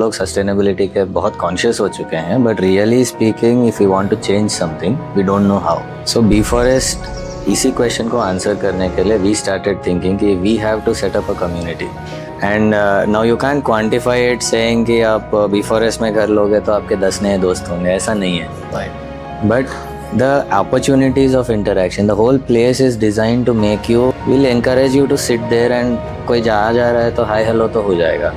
लोग सस्टेनेबिलिटी के बहुत कॉन्शियस हो चुके हैं, but really speaking if you want to change something we don't know how. So Beforest इसी क्वेश्चन को आंसर करने के लिए वी स्टार्टेड थिंकिंग कि we have to set up a community. And now you can quantify it saying कि आप बीफॉरेस्ट में घर लोगे तो आपके 10 नए दोस्त होंगे, ऐसा नहीं है. But the opportunities of interaction, the whole place is designed to make you, will encourage you to sit there and कोई जा रहा है तो हाय हेलो तो हो जाएगा.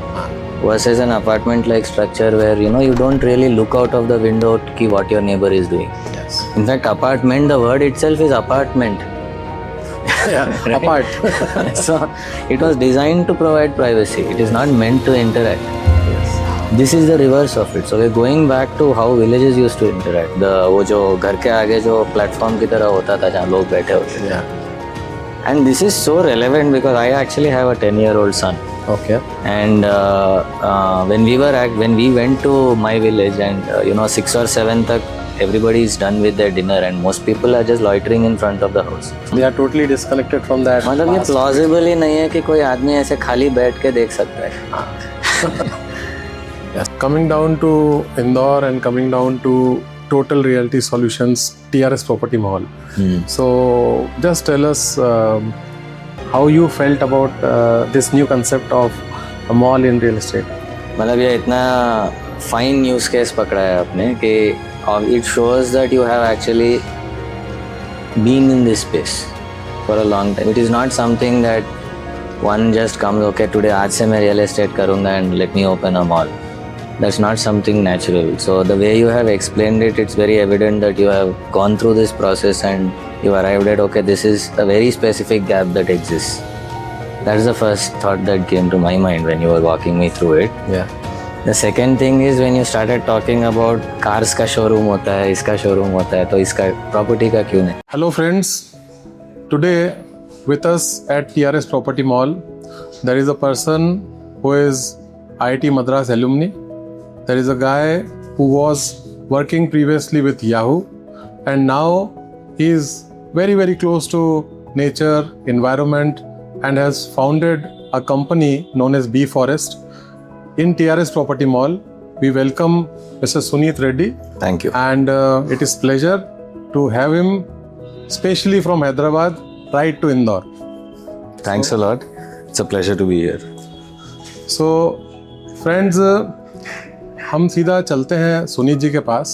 Versus an apartment like structure where you don't really look out of the window ki what your neighbor is doing. Yes. In fact, apartment, the word itself is apartment. Yeah, right? apart. So it was designed to provide privacy. It is not meant to interact. Yes. This is the reverse of it. So we're going back to how villages used to interact. वो जो घर के आगे जो platform की तरह होता था जहाँ लोग बैठे होते थे. Yeah. And this is so relevant because I actually have a 10-year-old son. Okay. And when we went to my village and 6 or 7 tak everybody is done with their dinner and most people are just loitering in front of the house. They are totally disconnected from that. मतलब ये plausible ही नहीं है कि कोई आदमी ऐसे खाली बैठ के देख सकता है. Yes. Coming down to Indore and coming down to Total Realty Solutions, TRS Property Mall. So just tell us how you felt about this new concept of a mall in real estate. मतलब ये इतना fine use case पकड़ा है आपने कि it shows that you have actually been in this space for a long time. It is not something that one just comes, okay, today आज से मैं real estate करूँगा and let me open a mall. That's not something natural. So the way you have explained it, it's very evident that you have gone through this process and you arrived at, okay, this is a very specific gap that exists. That's the first thought that came to my mind when you were walking me through it. Yeah. The second thing is when you started talking about cars का showroom होता है, इसका showroom होता है, तो इसका property का क्यों नहीं? Hello friends. Today with us at TRS Property Mall, there is a person who is IIT Madras alumni. There is a guy who was working previously with Yahoo and now he is very, very close to nature, environment and has founded a company known as Beforest. In TRS Property Mall, we welcome Mr. Sunith Reddy. Thank you. And it is pleasure to have him, especially from Hyderabad, right to Indore. Thanks a lot. It's a pleasure to be here. So, friends, हम सीधा चलते हैं सुनीत जी के पास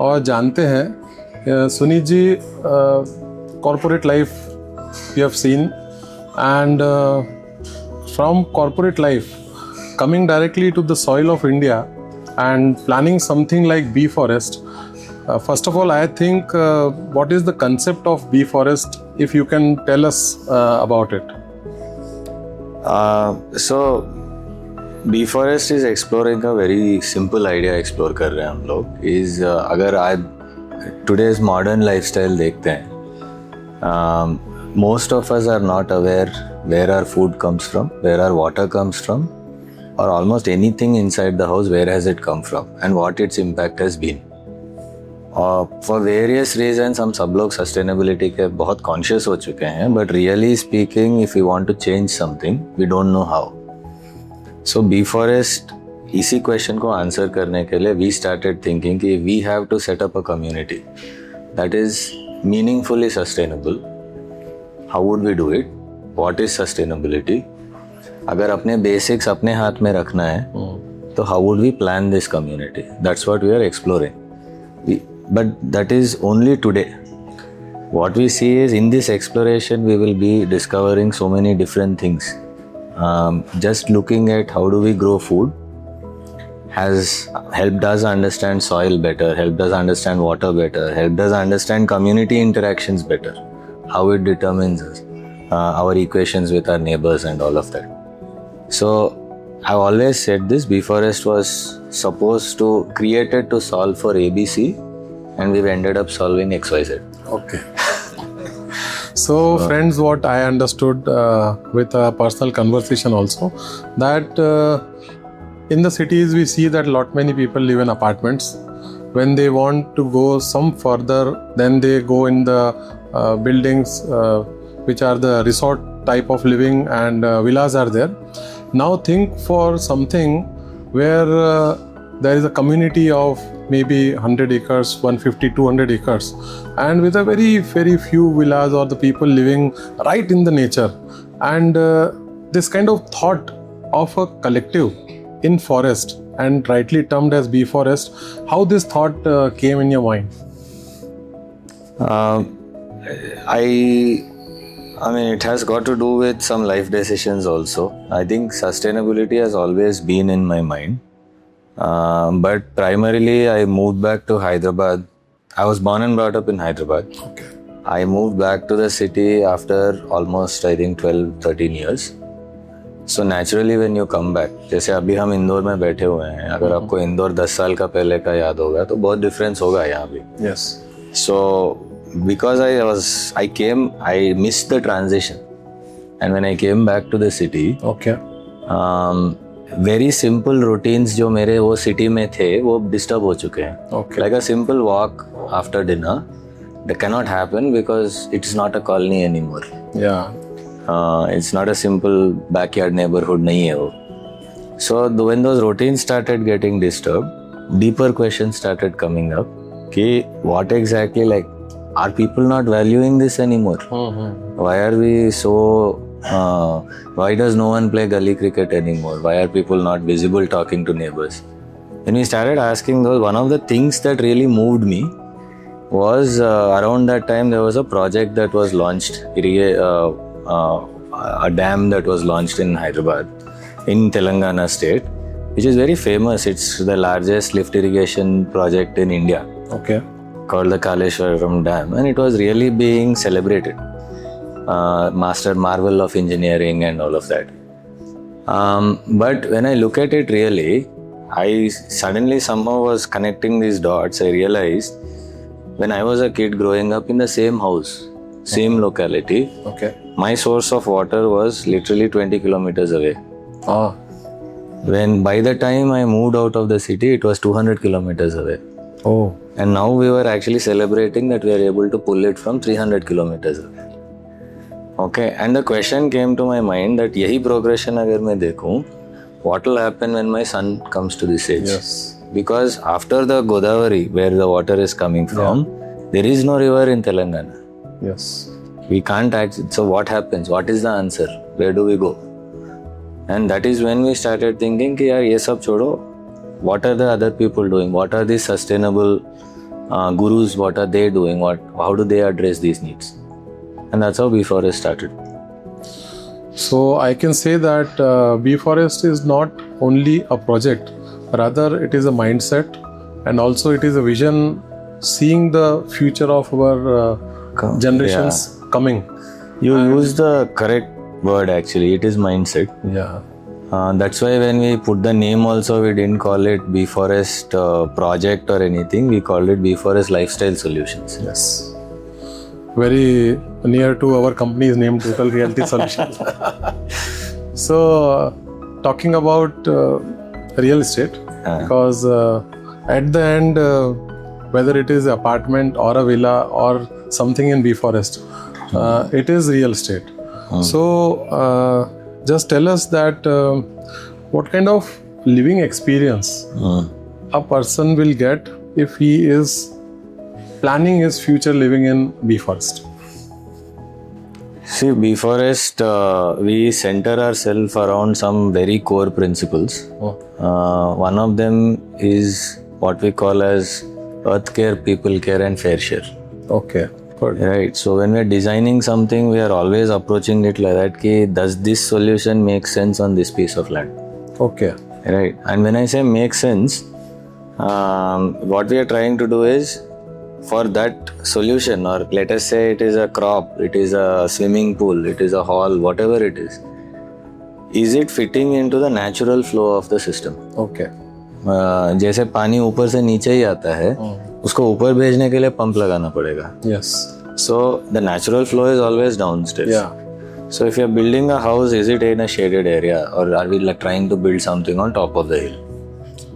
और जानते हैं Sunit ji corporate life you have seen and from corporate life coming directly to the soil of India and planning something like Beforest. First of all, I think what is the concept of Beforest, if you can tell us about it. So Beforest is exploring a very simple idea. explore कर रहे हैं हम लोग is अगर आज today's modern lifestyle देखते हैं, most of us are not aware where our food comes from, where our water comes from, or almost anything inside the house, where has it come from and what its impact has been. For various reasons हम सब लोग sustainability के बहुत conscious हो चुके हैं, but really speaking if we want to change something we don't know how. So Beforest इसी question को answer करने के लिए we started thinking कि we have to set up a community that is meaningfully sustainable. How would we do it? What is sustainability? अगर अपने basics अपने हाथ में रखना है तो how would we plan this community? That's what we are exploring, but that is only today. What we see is in this exploration we will be discovering so many different things. Just looking at how do we grow food has helped us understand soil better, helped us understand water better, helped us understand community interactions better, how it determines us, our equations with our neighbors and all of that. So I've always said this, Beforest was supposed to created to solve for ABC and we've ended up solving XYZ. Okay. So friends, what I understood with a personal conversation also, that in the cities we see that lot many people live in apartments. When they want to go some further, then they go in the buildings which are the resort type of living and villas are there. Now think for something where there is a community of maybe 100 acres, 150, 200 acres, and with a very, very few villas or the people living right in the nature. And this kind of thought of a collective in forest, and rightly termed as Beforest, how this thought came in your mind? I mean, it has got to do with some life decisions also. I think sustainability has always been in my mind. But primarily, I moved back to Hyderabad. I was born and brought up in Hyderabad. Okay. I moved back to the city after almost, I think, 12-13 years. So naturally, when you come back, जैसे अभी हम इंदौर में बैठे हुए हैं, अगर आपको इंदौर 10 साल का पहले का याद होगा तो बहुत डिफरेंस होगा यहाँ भी. Yes. So because I missed the transition, and when I came back to the city, Okay. very simple routines जो मेरे वो city में थे वो disturb हो चुके हैं. Okay. Like a simple walk after dinner, that cannot happen because it's not a colony anymore. Yeah. It's not a simple backyard neighborhood नहीं है वो. So when those routines started getting disturbed, deeper questions started coming up. कि what exactly, like, are people not valuing this anymore? Why are we so why does no one play gully cricket anymore? Why are people not visible talking to neighbors? When we started asking those, one of the things that really moved me was around that time there was a project that was launched, a dam that was launched in Hyderabad in Telangana state, which is very famous. It's the largest lift irrigation project in India. Okay. Called the Kaleshwaram Dam, and it was really being celebrated. Master marvel of engineering and all of that. But when I look at it really, I suddenly somehow was connecting these dots. I realized when I was a kid growing up in the same house, same locality, Okay. my source of water was literally 20 kilometers away. Ah. When by the time I moved out of the city, it was 200 kilometers away. Oh. And now we were actually celebrating that we are able to pull it from 300 kilometers away. Okay, and the question came to my mind that यही progression अगर मैं देखूं, what will happen when my son comes to this age? Yes. Because after the Godavari, where the water is coming from, there is no river in Telangana. Yes. We can't access. So what happens? What is the answer? Where do we go? And that is when we started thinking कि यार ये सब छोड़ो. What are the other people doing? What are these sustainable gurus? What are they doing? How do they address these needs? And that's how Beforest started. So I can say that Beforest is not only a project, rather it is a mindset, and also it is a vision, seeing the future of our generations coming. You use the correct word actually. It is mindset. Yeah. That's why when we put the name also, we didn't call it Beforest project or anything. We called it Beforest Lifestyle Solutions. Yes. Very near to our company's name, Total Realty Solutions. So, talking about real estate, because at the end, whether it is apartment or a villa or something in Beforest, it is real estate. So, just tell us that what kind of living experience a person will get if he is planning his future living in Beforest. See, Beforest, we center ourselves around some very core principles. One of them is what we call as earth care, people care, and fair share. Okay. Good. Right. So when we are designing something, we are always approaching it like that. Ki, does this solution make sense on this piece of land? Okay. Right. And when I say make sense, what we are trying to do is for that solution, or let us say it is a crop, it is a swimming pool, it is a hall, whatever it is it fitting into the natural flow of the system? Okay. जैसे पानी ऊपर से नीचे ही आता है, उसको ऊपर भेजने के लिए पंप लगाना पड़ेगा. Yes. So the natural flow is always downstairs. Yeah. So if you're building a house, is it in a shaded area, or are we like trying to build something on top of the hill?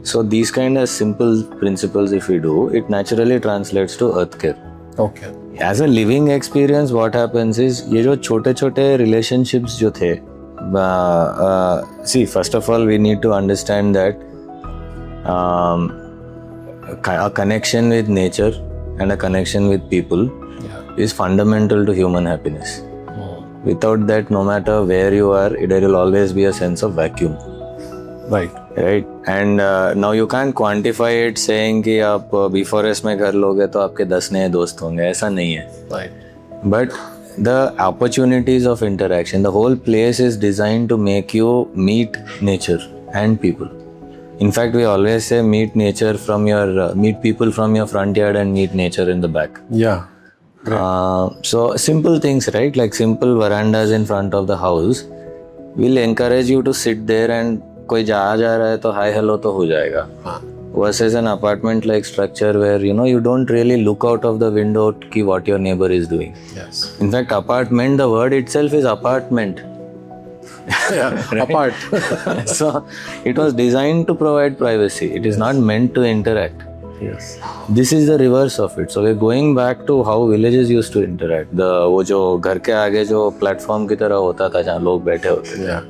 So these kind of simple principles, if we do, it naturally translates to earth care. Okay. As a living experience, what happens is ये जो छोटे-छोटे relationships जो थे, see, first of all, we need to understand that a connection with nature and a connection with people is fundamental to human happiness. Without that, no matter where you are, there will always be a sense of vacuum. Right. And now you can't quantify it saying कि आप Beforest में घर लोगे तो आपके 10 नए दोस्त होंगे, ऐसा नहीं है. Right. But the opportunities of interaction, the whole place is designed to make you meet nature and people. In fact, we always say meet people from your front yard and meet nature in the back. Yeah. So simple things, right? Like simple verandas in front of the house will encourage you to sit there and कोई जा रहा है तो hi hello तो हो जाएगा. Versus an apartment like structure where you don't really look out of the window ki what your neighbor is doing. Yes. In fact, apartment, the word itself is apartment. Apart. So it was designed to provide privacy. It is not meant to interact. Yes. This is the reverse of it. So we're going back to how villages used to interact. वो जो घर के आगे जो platform की तरह होता था जहाँ लोग बैठे होते थे. Yeah.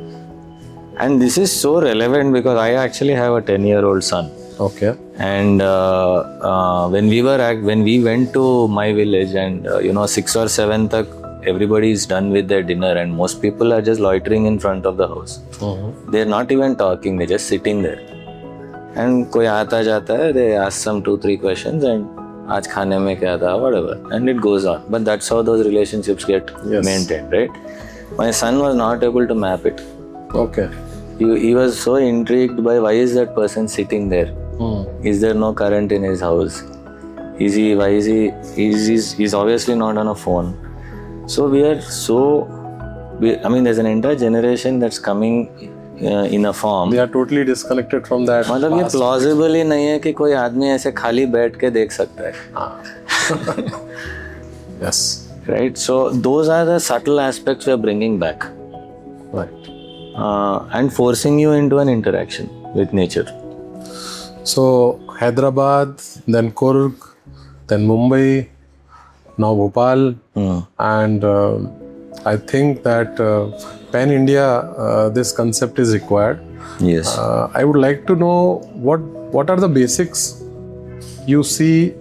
And this is so relevant because I actually have a 10-year-old son. Okay. And when we went to my village and 6 or 7 tak everybody is done with their dinner and most people are just loitering in front of the house. They're not even talking, they're just sitting there. And कोई आता जाता है, they ask some 2-3 questions and आज खाने में क्या था, whatever, and it goes on. But that's how those relationships get maintained, right? My son was not able to map it. Okay. He was so intrigued by why is that person sitting there? Is there no current in his house? He's obviously not on a phone. So there's an entire generation that's coming in a form. They are totally disconnected from that. मतलब ये plausible ही नहीं है कि कोई आदमी ऐसे खाली बैठ के देख सकता है. Yes. Right. So those are the subtle aspects we are bringing back. Right. And forcing you into an interaction with nature. So Hyderabad, then Kurg, then Mumbai, now Bhopal, and I think that pan-India this concept is required. Yes. I would like to know what are the basics you see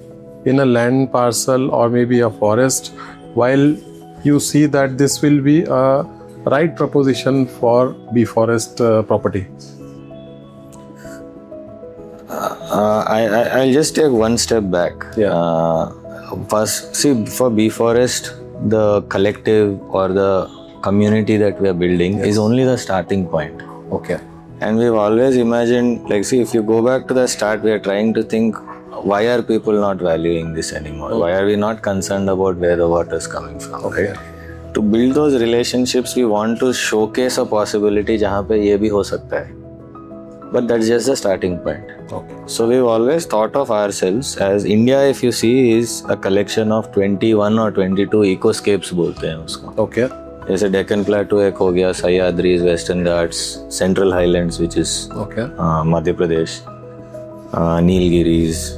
in a land parcel or maybe a forest while you see that this will be a right proposition for Beforest property. I'll just take one step back. First, see, for Beforest, the collective or the community that we are building is only the starting point. Okay. And we've always imagined, if you go back to the start, we are trying to think, why are people not valuing this anymore? Why are we not concerned about where the water is coming from? Okay. Right? To build those relationships, we want to showcase a possibility जहाँ पे ये भी हो सकता है. But that's just the starting point. Okay. So we've always thought of ourselves as India, if you see, is a collection of 21 or 22 ecoscapes बोलते हैं उसको. Okay. जैसे Deccan Plateau एक हो गया, Sahyadris, Western Ghats, Central Highlands, which is Madhya Pradesh, Nilgiris,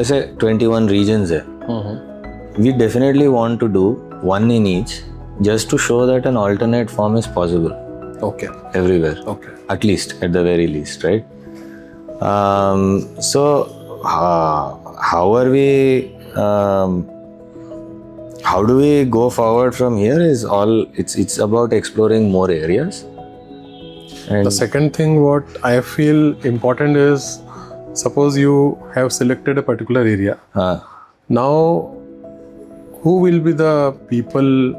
ऐसे 21 regions है. We definitely want to do one in each, just to show that an alternate form is possible. Okay. Everywhere. Okay. At least, at the very least, right? So how are we? How do we go forward from here? It's about exploring more areas. And the second thing, what I feel important is, suppose you have selected a particular area. Now, who will be the people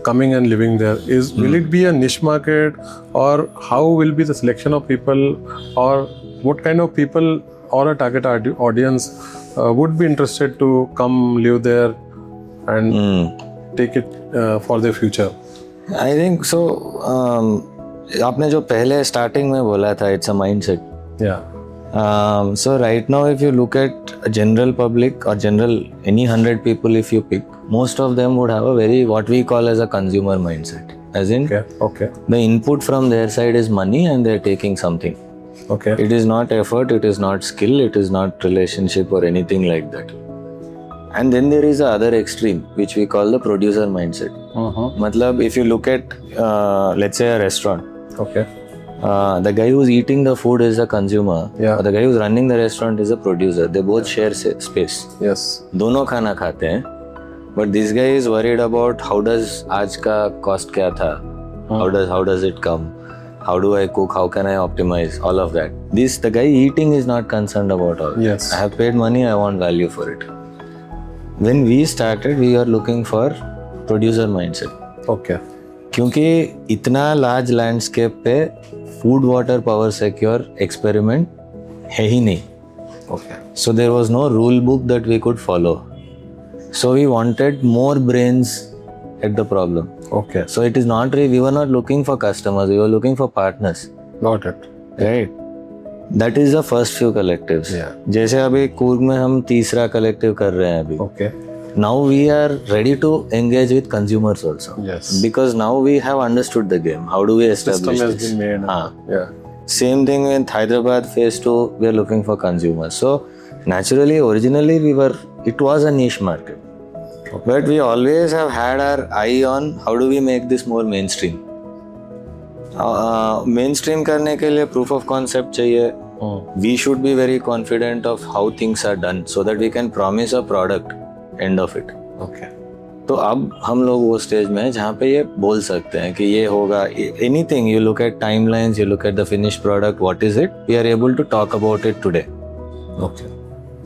coming and living there? Will it be a niche market, or how will be the selection of people, or what kind of people or a target audience would be interested to come live there and take it for their future? I think so. आपने जो पहले starting में बोला था, it's a mindset. Yeah. So right now, if you look at a general public or any 100 people, if you pick, most of them would have a very, what we call as a consumer mindset. As in, okay. The input from their side is money and they're taking something. Okay. It is not effort, it is not skill, it is not relationship or anything like that. And then there is the other extreme, which we call the producer mindset. Matlab, if you look at, let's say, a restaurant. Okay. The guy who's eating the food is a consumer. Yeah. Or the guy who's running the restaurant is a producer. They both share space. Yes. दोनों खाना खाते हैं. But this guy is worried about how does आज का cost क्या था? How does it come? How do I cook? How can I optimize? All of that. The guy eating is not concerned about all. Yes. I have paid money. I want value for it. When we started, we are looking for producer mindset. Okay. क्योंकि इतना large landscape पे food water power secure experiment है ही नहीं. Okay. So there was no rule book that we could follow. So we wanted more brains at the problem. Okay. So it is not really, we were not looking for customers, we were looking for partners. Got it. Right. That is the first few collectives. Yeah. जैसे अभी कूर्ग में हम तीसरा collective कर रहे हैं अभी. Okay. Now we are ready to engage with consumers also. Yes. Because now we have understood the game. How do we establish System has this? been made. हाँ. Yeah. Same thing with Hyderabad phase 2, we are looking for consumers. So naturally, originally it was a niche market. Okay. But we always have had our eye on how do we make this more mainstream. Mainstream करने के लिए proof of concept चाहिए. We should be very confident of how things are done so that we can promise a product end of it. Okay. तो अब हम लोग वो stage में हैं जहाँ पे ये बोल सकते हैं कि ये होगा. Anything you look at timelines, you look at the finished product, what is it, we are able to talk about it today. Okay.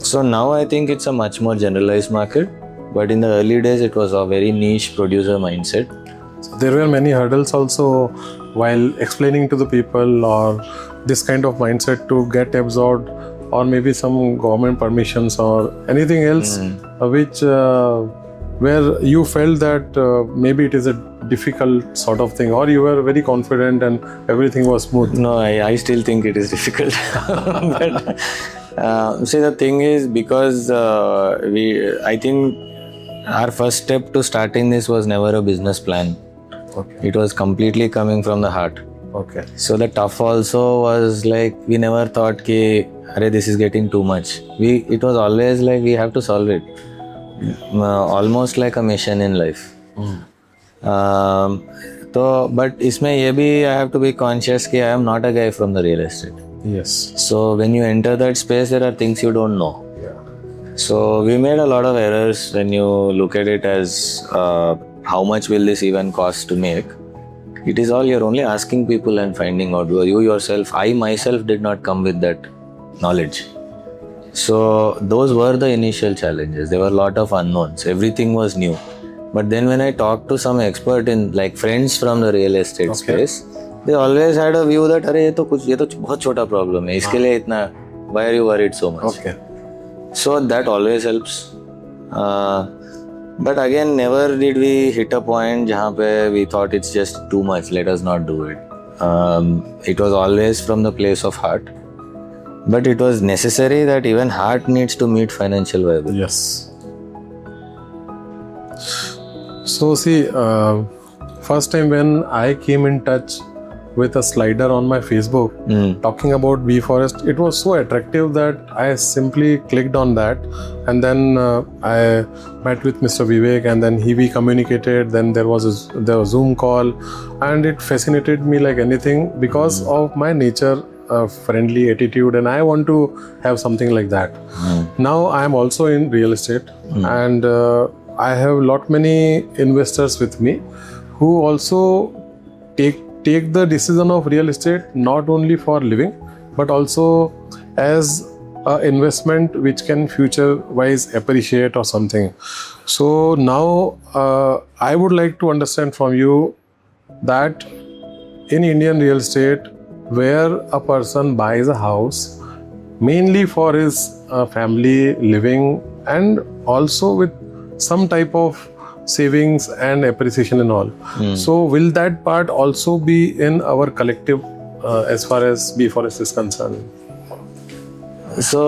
So now I think it's a much more generalized market, but in the early days it was a very niche producer mindset. So there were many hurdles also while explaining to the people or this kind of mindset to get absorbed, or maybe some government permissions or anything else which where you felt that maybe it is a difficult sort of thing, or you were very confident and everything was smooth. No, I still think it is difficult. But see, the thing is, because I think our first step to starting this was never a business plan. Okay. It was completely coming from the heart. Okay. So the tough also was like, we never thought ki arey this is getting too much. It was always like we have to solve it. Almost like a mission in life. तो but इसमें ये भी I have to be conscious कि I am not a guy from the real estate. Yes. So when you enter that space, there are things you don't know. Yeah. So we made a lot of errors when you look at it as how much will this even cost to make. It is all you're only asking people and finding out. You yourself, I myself did not come with that knowledge. So those were the initial challenges. There were a lot of unknowns. Everything was new. But then when I talked to some expert in, like friends from the real estate space, they always had a view that अरे ये तो बहुत छोटा problem है, इसके लिए इतना, why are you worried so much? Okay. So that always helps. But again, never did we hit a point जहाँ पे we thought it's just too much, let us not do it. It was always from the place of heart. But it was necessary that even heart needs to meet financial viability. Yes. So see, first time when I came in touch with a slider on my Facebook talking about Beforest, it was so attractive that I simply clicked on that, and then I met with Mr. Vivek, and then we communicated. Then there was a Zoom call, and it fascinated me like anything because of my nature. Friendly attitude, and I want to have something like that. Now I am also in real estate, and I have many investors with me who also take the decision of real estate not only for living but also as a investment which can future wise appreciate or something. So now I would like to understand from you that in Indian real estate, where a person buys a house mainly for his family living and also with some type of savings and appreciation and all. So will that part also be in our collective as far as Beforest is concerned? So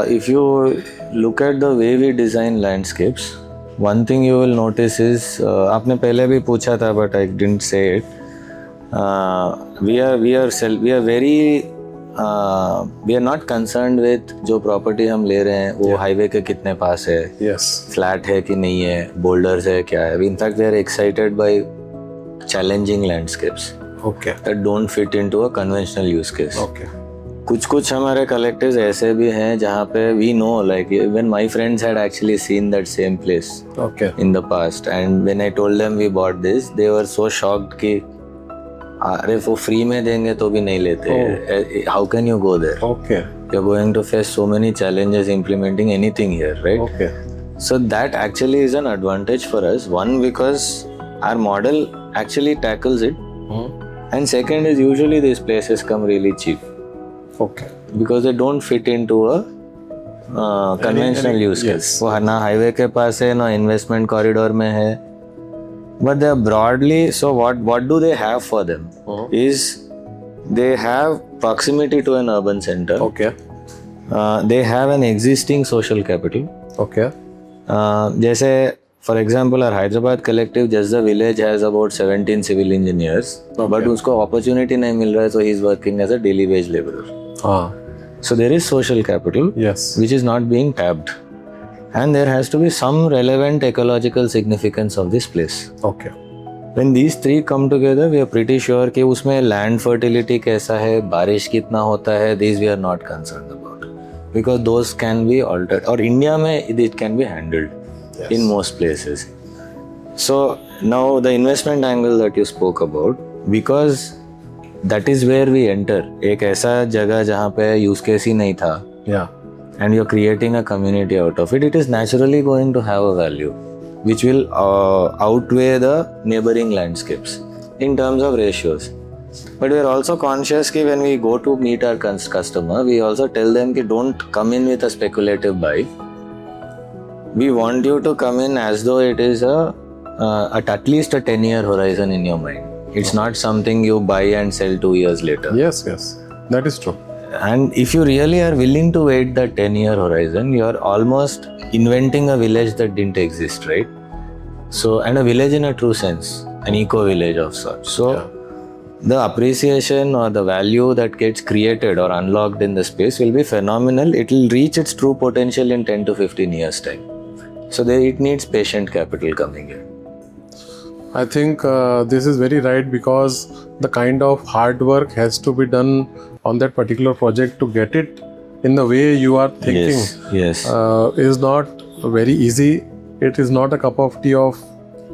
if you look at the way we design landscapes, one thing you will notice is आपने पहले भी पूछा था but I didn't say it. We are not concerned with जो property हम ले रहे हैं वो हाईवे के कितने पास है, फ्लैट है कि नहीं है, बोल्डर्स है क्या है. In fact, we are excited by challenging landscapes. Okay. that don't fit into a conventional use case. Okay. कुछ हमारे collectives ऐसे भी हैं जहाँ पे we know, like even my friends had actually seen that same place Okay. in the past, and when I told them we bought this, they were so shocked कि अरे वो फ्री में देंगे तो भी नहीं लेते. How can you go there? Okay. You're going to face so many challenges implementing anything here, right? Okay. So that actually is an advantage for us. One, because our model actually tackles it, and second is usually these places come really cheap Okay. because they don't fit into a conventional use case. yes. वो ना highway के पास है, ना investment corridor में है. But they are broadly, so what do they have for them? Is they have proximity to an urban center. Okay. They have an existing social capital. Okay. जैसे for example our Hyderabad collective, just the village has about 17 civil engineers, but उसको opportunity नहीं मिल रहा है, so he is working as a daily wage laborer. So there is social capital Yes. which is not being tapped, and there has to be some relevant ecological significance of this place. Okay. When these three come together, we are pretty sure कि उसमें land fertility कैसा है, बारिश कितना होता है, these we are not concerned about, because those can be altered, और India में it can be handled in most places. So now the investment angle that you spoke about, because that is where we enter, एक ऐसा जगह जहाँ पे use case ही नहीं था, Yeah. and you're creating a community out of it, it is naturally going to have a value which will outweigh the neighboring landscapes in terms of ratios. But we are also conscious that when we go to meet our customer, we also tell them that don't come in with a speculative buy. We want you to come in as though it is at least a 10-year horizon in your mind. It's not something you buy and sell 2 years later. Yes. Yes. That is true. And if you really are willing to wait that 10-year horizon, you're almost inventing a village that didn't exist, right? So, and a village in a true sense, an eco-village of sorts. So, the appreciation or the value that gets created or unlocked in the space will be phenomenal. It will reach its true potential in 10 to 15 years' time. So, it needs patient capital coming in. I think this is very right, because the kind of hard work has to be done on that particular project to get it in the way you are thinking. Yes. Is not very easy. It is not a cup of tea of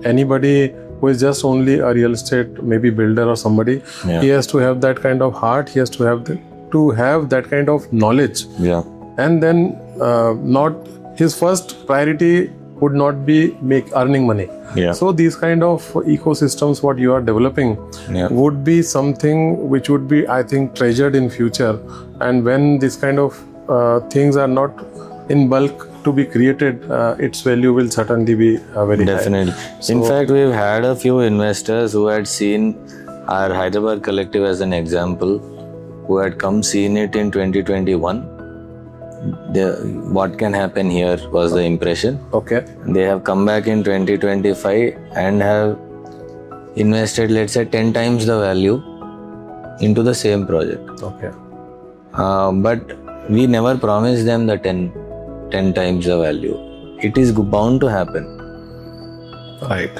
anybody who is just only a real estate maybe builder or somebody. Yeah. He has to have that kind of heart. He has to have that kind of knowledge. Yeah. And then not his first priority would not be earning money. Yeah. So these kind of ecosystems what you are developing would be something which would be, I think, treasured in future. And when this kind of things are not in bulk to be created, its value will certainly be very Definitely. high. In fact, we've had a few investors who had seen our Hyderabad collective as an example, who had come seen it in 2021. What can happen here was the impression. Okay. They have come back in 2025 and have invested, let's say, 10 times the value into the same project. Okay. But we never promised them the 10 times the value. It is bound to happen. Right.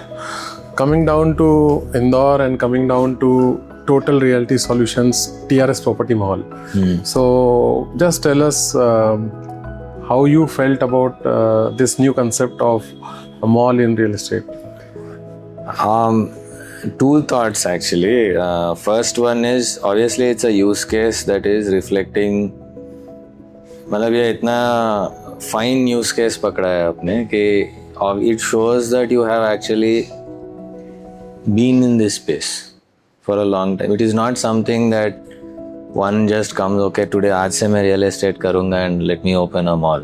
Coming down to Indore and coming down to Total Realty Solutions, TRS Property Mall. So just tell us how you felt about this new concept of a mall in real estate. Two thoughts actually. First one is, obviously it's a use case that is reflecting, मतलब ये इतना fine use case पकड़ा है आपने कि it shows that you have actually been in this space for a long time. It is not something that one just comes, okay, today आज से मैं real estate करूँगा and let me open a mall.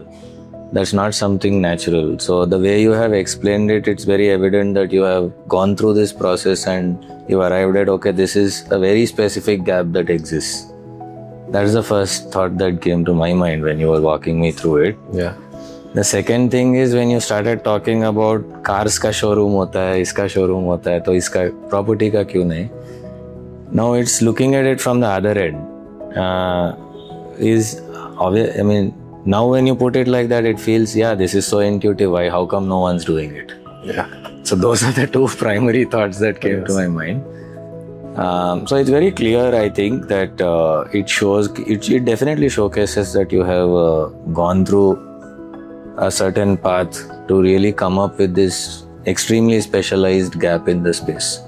That's not something natural. So the way you have explained it, it's very evident that you have gone through this process and you arrived at, okay, this is a very specific gap that exists. That's the first thought that came to my mind when you were walking me through it. Yeah. The second thing is when you started talking about cars का showroom होता है, इसका showroom होता है, तो इसका property का क्यों नहीं? Now it's looking at it from the other end. Is obvious. I mean, now when you put it like that, it feels, yeah, this is so intuitive. Why? How come no one's doing it? Yeah. So those are the two primary thoughts that came to my mind. So it's very clear, I think, that it definitely showcases that you have gone through a certain path to really come up with this extremely specialized gap in the space.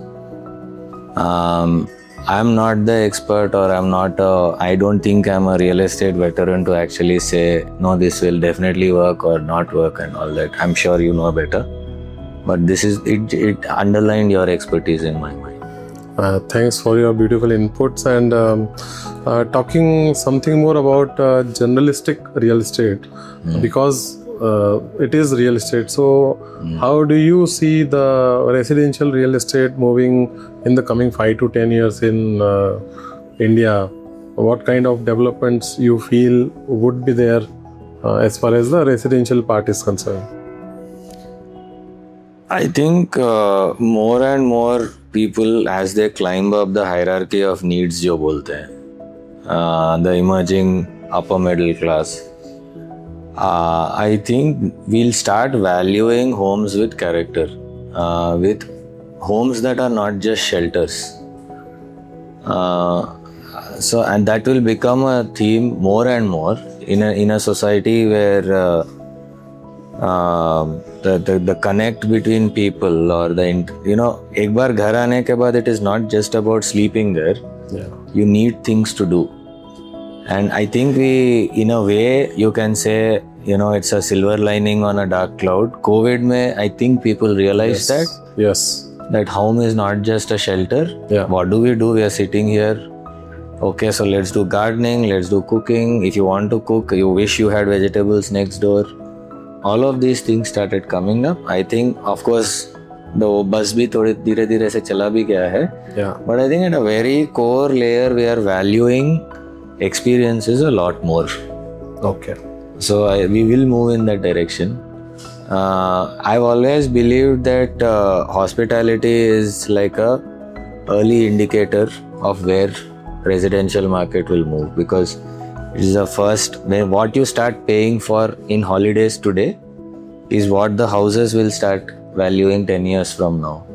I'm not the expert, or I don't think I'm a real estate veteran to actually say, no, this will definitely work or not work and all that. I'm sure you know better. But it underlined your expertise in my mind. Thanks for your beautiful inputs, and talking something more about journalistic real estate, because it is real estate. So how do you see the residential real estate moving in the coming 5 to 10 years in India? What kind of developments you feel would be there as far as the residential part is concerned? I think more and more people, as they climb up the hierarchy of needs, जो बोलते हैं, the emerging upper middle class, I think we'll start valuing homes with character, with homes that are not just shelters. And that will become a theme more and more in a society where the connect between people, or एक बार घर आने के बाद, it is not just about sleeping there. Yeah. You need things to do. And I think in a way, you can say, it's a silver lining on a dark cloud. COVID mein, I think people realized that home is not just a shelter. Yeah. What do? We are sitting here. Okay, so let's do gardening, let's do cooking. If you want to cook, you wish you had vegetables next door. All of these things started coming up. I think, of course, the bus bhi थोड़े धीरे-धीरे से चला भी गया है. Yeah. But I think at a very core layer, we are valuing experiences a lot more. Okay. So we will move in that direction. I've always believed that hospitality is like a early indicator of where residential market will move, because it is the first, what you start paying for in holidays today is what the houses will start valuing 10 years from now.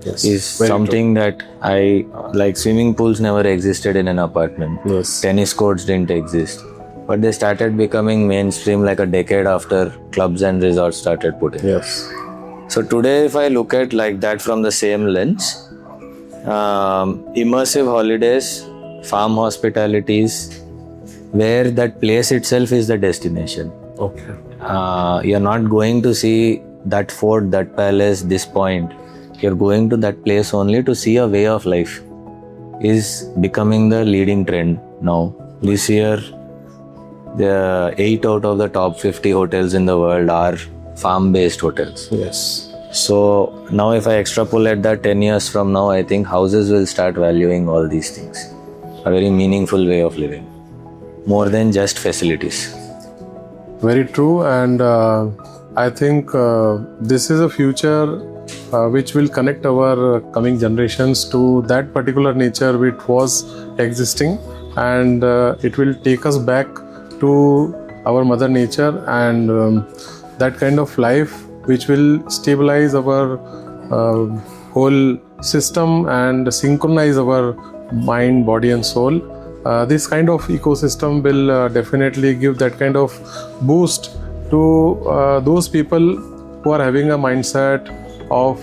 Yes. Is something that I like. Swimming pools never existed in an apartment. Yes. Tennis courts didn't exist, but they started becoming mainstream like a decade after clubs and resorts started putting. Yes. So today, if I look at like that from the same lens, immersive holidays, farm hospitalities, where that place itself is the destination. Okay. You're not going to see that fort, that palace, this point. You're going to that place only to see a way of life. Is becoming the leading trend now. This year, the 8 out of the top 50 hotels in the world are farm-based hotels. Yes. So now if I extrapolate that 10 years from now, I think houses will start valuing all these things. A very meaningful way of living. More than just facilities. Very true, and I think this is a future which will connect our coming generations to that particular nature which was existing, and it will take us back to our mother nature, and that kind of life which will stabilize our whole system and synchronize our mind, body and soul. This kind of ecosystem will definitely give that kind of boost to those people who are having a mindset of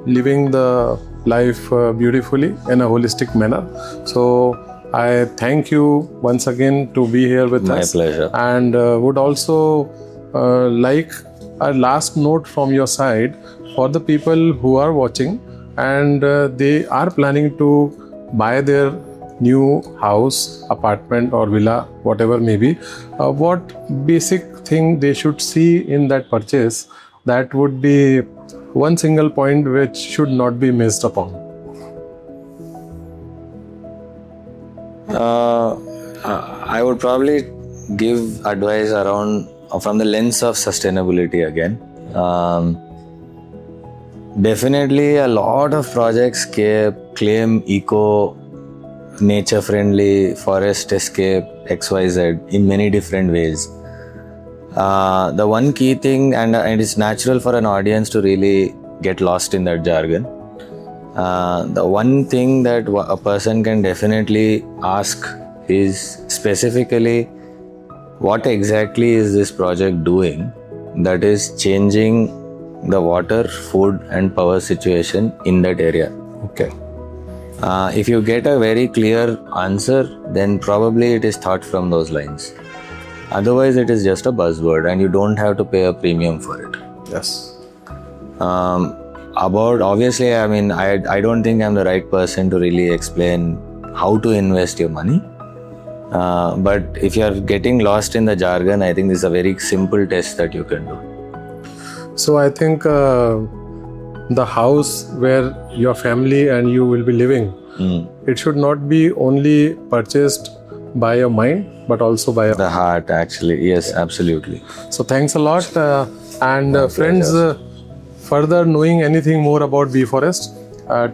living the life beautifully in a holistic manner. So I thank you once again to be here with us. My pleasure. And would also like a last note from your side for the people who are watching and they are planning to buy their new house, apartment or villa, whatever may be. What basic thing they should see in that purchase that would be one single point which should not be missed upon? I would probably give advice around from the lens of sustainability again. Definitely a lot of projects claim eco, nature friendly, forest escape, XYZ in many different ways. The one key thing, and it's natural for an audience to really get lost in that jargon. The one thing that a person can definitely ask is specifically what exactly is this project doing that is changing the water, food and power situation in that area. Okay. If you get a very clear answer, then probably it is thought from those lines. Otherwise, it is just a buzzword and you don't have to pay a premium for it. Yes. Obviously, I mean, I don't think I'm the right person to really explain how to invest your money. But if you're getting lost in the jargon, I think this is a very simple test that you can do. So I think the house where your family and you will be living, it should not be only purchased by your mind, but also by the heart, actually. Yes, absolutely. So thanks a lot. Friends, further knowing anything more about Beforest,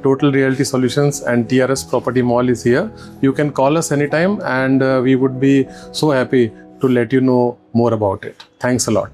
Total Realty Solutions and TRS Property Mall is here. You can call us anytime and we would be so happy to let you know more about it. Thanks a lot.